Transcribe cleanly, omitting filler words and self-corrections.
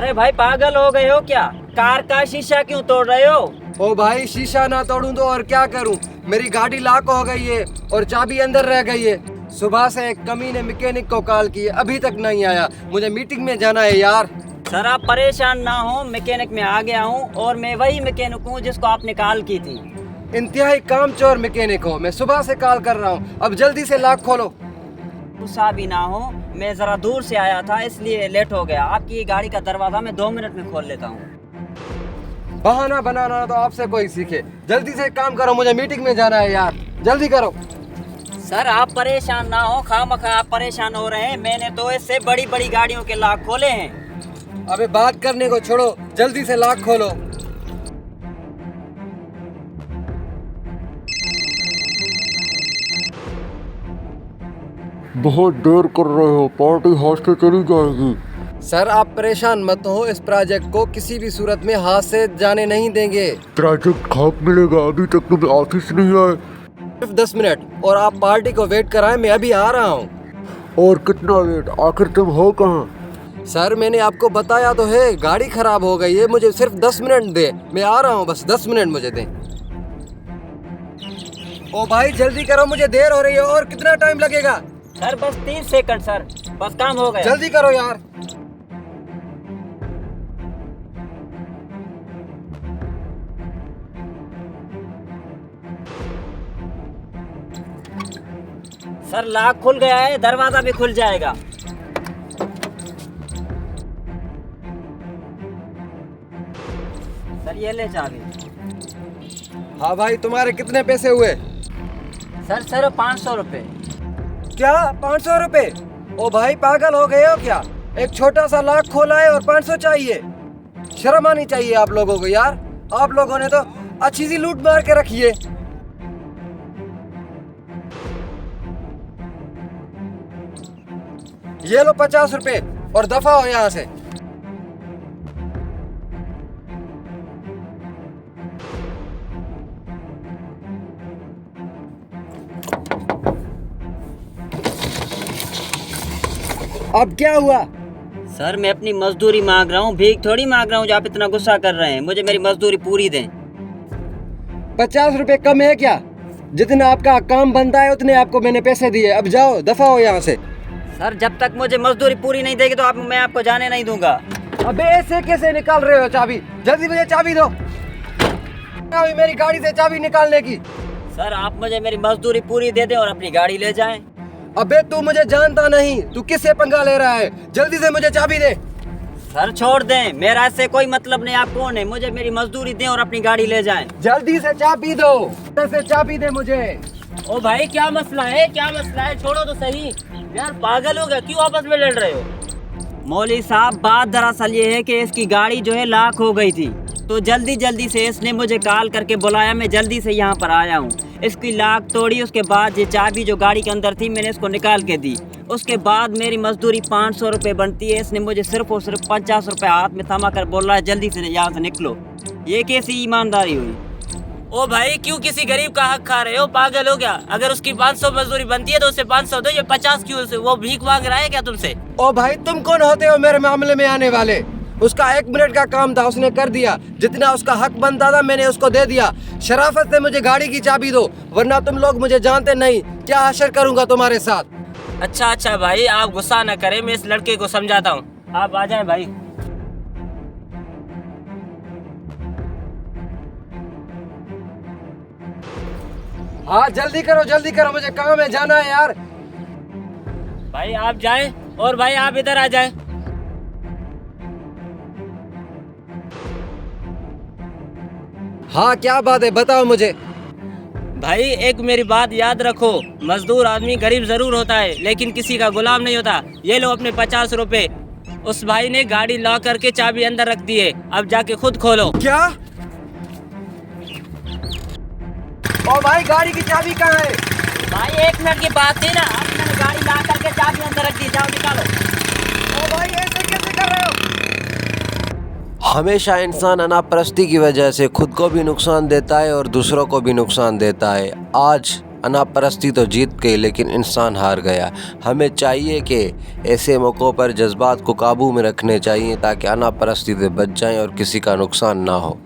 अरे भाई पागल हो गए हो क्या? कार का शीशा क्यों तोड़ रहे हो? ओ भाई शीशा ना तोड़ूं तो और क्या करूं? मेरी गाड़ी लॉक हो गई है और चाबी अंदर रह गई है। सुबह से एक कमी ने मैकेनिक को कॉल की, अभी तक नहीं आया। मुझे मीटिंग में जाना है यार। सर आप परेशान ना हो, मैकेनिक में आ गया हूँ और मैं वही मैकेनिक हूँ जिसको आपने कॉल की थी। इंतहाई कामचोर मैकेनिक हो, मैं सुबह से कॉल कर रहा हूँ। अब जल्दी से लॉक खोलो। गुस्सा भी ना हो, मैं जरा दूर से आया था इसलिए लेट हो गया। आपकी गाड़ी का दरवाजा मैं 2 मिनट में खोल लेता हूँ। बहाना बनाना तो आपसे कोई सीखे। जल्दी से काम करो, मुझे मीटिंग में जाना है यार, जल्दी करो। सर आप परेशान ना हो, खामखा आप परेशान हो रहे हैं। मैंने तो इससे बड़ी बड़ी गाड़ियों के लॉक खोले हैं। अबे बात करने को छोड़ो, जल्दी से लॉक खोलो। बहुत देर कर रहे हो, पार्टी हाथ से चली जाएगी। सर आप परेशान मत हो, इस प्रोजेक्ट को किसी भी सूरत में हाथ से जाने नहीं देंगे। प्रोजेक्ट कब मिलेगा? अभी तक तुम ऑफिस नहीं आए। सिर्फ 10 मिनट और आप पार्टी को वेट कराएं, मैं अभी आ रहा हूँ। और कितना लेट? आखिर तुम हो कहाँ? सर मैंने आपको बताया तो है, गाड़ी खराब हो गई है। मुझे सिर्फ 10 मिनट दे, मैं आ रहा हूँ, बस 10 मिनट मुझे दें। ओ भाई जल्दी करो, मुझे देर हो रही है। और कितना टाइम लगेगा? सर बस 30 सेकंड सर, बस काम हो गया। जल्दी करो यार। सर लॉक खुल गया है, दरवाजा भी खुल जाएगा। सर ये ले चाबी। हाँ भाई तुम्हारे कितने पैसे हुए? सर सिर्फ 500 रुपये। क्या 500 रुपए? ओ भाई पागल हो गए हो क्या? एक छोटा सा लॉक खोला है और 500 चाहिए? शर्म आनी चाहिए आप लोगों को यार। आप लोगों ने तो अच्छी सी लूट मार के रखी है। ये लो 50 रुपए और दफा हो यहाँ से। अब क्या हुआ? सर मैं अपनी मजदूरी मांग रहा हूँ, भीख थोड़ी मांग रहा हूँ जो आप इतना गुस्सा कर रहे हैं। मुझे मेरी मजदूरी पूरी दें। 50 रुपए कम है क्या? जितना आपका काम बनता है उतने आपको मैंने पैसे दिए। अब जाओ, दफा हो यहाँ से। सर जब तक मुझे मजदूरी पूरी नहीं देगी तो मैं आपको जाने नहीं दूंगा। अबे ऐसे कैसे निकाल रहे हो चाबी? जल्दी मुझे चाबी दो। मेरी गाड़ी से चाबी निकालने की। सर आप मुझे मेरी मजदूरी पूरी दे दें और अपनी गाड़ी ले जाएं। अबे तू मुझे जानता नहीं, तू किससे पंगा ले रहा है? जल्दी से मुझे चाबी दे। सर छोड़ दें, मेरा इससे कोई मतलब नहीं। आप कौन है? मुझे मेरी मजदूरी दें और अपनी गाड़ी ले जाएं। जल्दी से चाबी दो। जल्दी से चाबी दे मुझे। ओ भाई क्या मसला है, क्या मसला है? छोड़ो तो सही यार, पागल हो गया, क्यों आपस में लड़ रहे हो? मौलवी साहब बात दरअसल ये है कि इसकी गाड़ी जो है लॉक हो गई थी, तो जल्दी जल्दी से इसने मुझे कॉल करके बुलाया। मैं जल्दी से यहाँ पर आया हूँ। इसकी लॉक तोड़ी, उसके बाद ये चाबी जो गाड़ी के अंदर थी मैंने इसको निकाल के दी। उसके बाद मेरी मजदूरी 500 रुपये बनती है। इसने मुझे सिर्फ और सिर्फ 50 रुपये हाथ में थमा कर बोल रहा है जल्दी से यहाँ से निकलो। ये कैसी ईमानदारी हुई? ओ भाई क्यों किसी गरीब का हक खा रहे हो? पागल हो गया? अगर उसकी 500 मजदूरी बनती है तो उसे 500 दो, ये 50 क्यों? से वो भीख मांग रहा है क्या तुमसे? ओ भाई तुम कौन होते हो मेरे मामले में आने वाले? उसका 1 मिनट का काम था, उसने कर दिया। जितना उसका हक बनता था मैंने उसको दे दिया। शराफत से मुझे गाड़ी की चाबी दो, वरना तुम लोग मुझे जानते नहीं। क्या हशर करूंगा तुम्हारे साथ। अच्छा भाई आप गुस्सा न करें, मैं इस लड़के को समझाता हूँ। आप आ जाए भाई। हाँ जल्दी करो, मुझे काम है, जाना है यार। भाई आप जाएं और भाई आप इधर आ जाएं। हाँ क्या बात है, बताओ मुझे। भाई एक मेरी बात याद रखो, मजदूर आदमी गरीब जरूर होता है लेकिन किसी का गुलाम नहीं होता। ये लो अपने 50 रुपए। उस भाई ने गाड़ी लॉक करके चाबी अंदर रख दी है, अब जाके खुद खोलो। क्या? ओ भाई गाड़ी की चाबी कहाँ है? भाई 1 मिनट की बात थी ना, अब मैंने गाड़ी लॉक करके चाबी अंदर रख दी, जाओ निकालो। ओ भाई ऐसे कैसे कर रहे हो? हमेशा इंसान अनापरस्ती की वजह से खुद को भी नुकसान देता है और दूसरों को भी नुकसान देता है। आज अनापरस्ती तो जीत गई लेकिन इंसान हार गया। हमें चाहिए कि ऐसे मौक़ों पर जज्बात को काबू में रखने चाहिए ताकि अनापरस्ती से बच जाएं और किसी का नुकसान ना हो।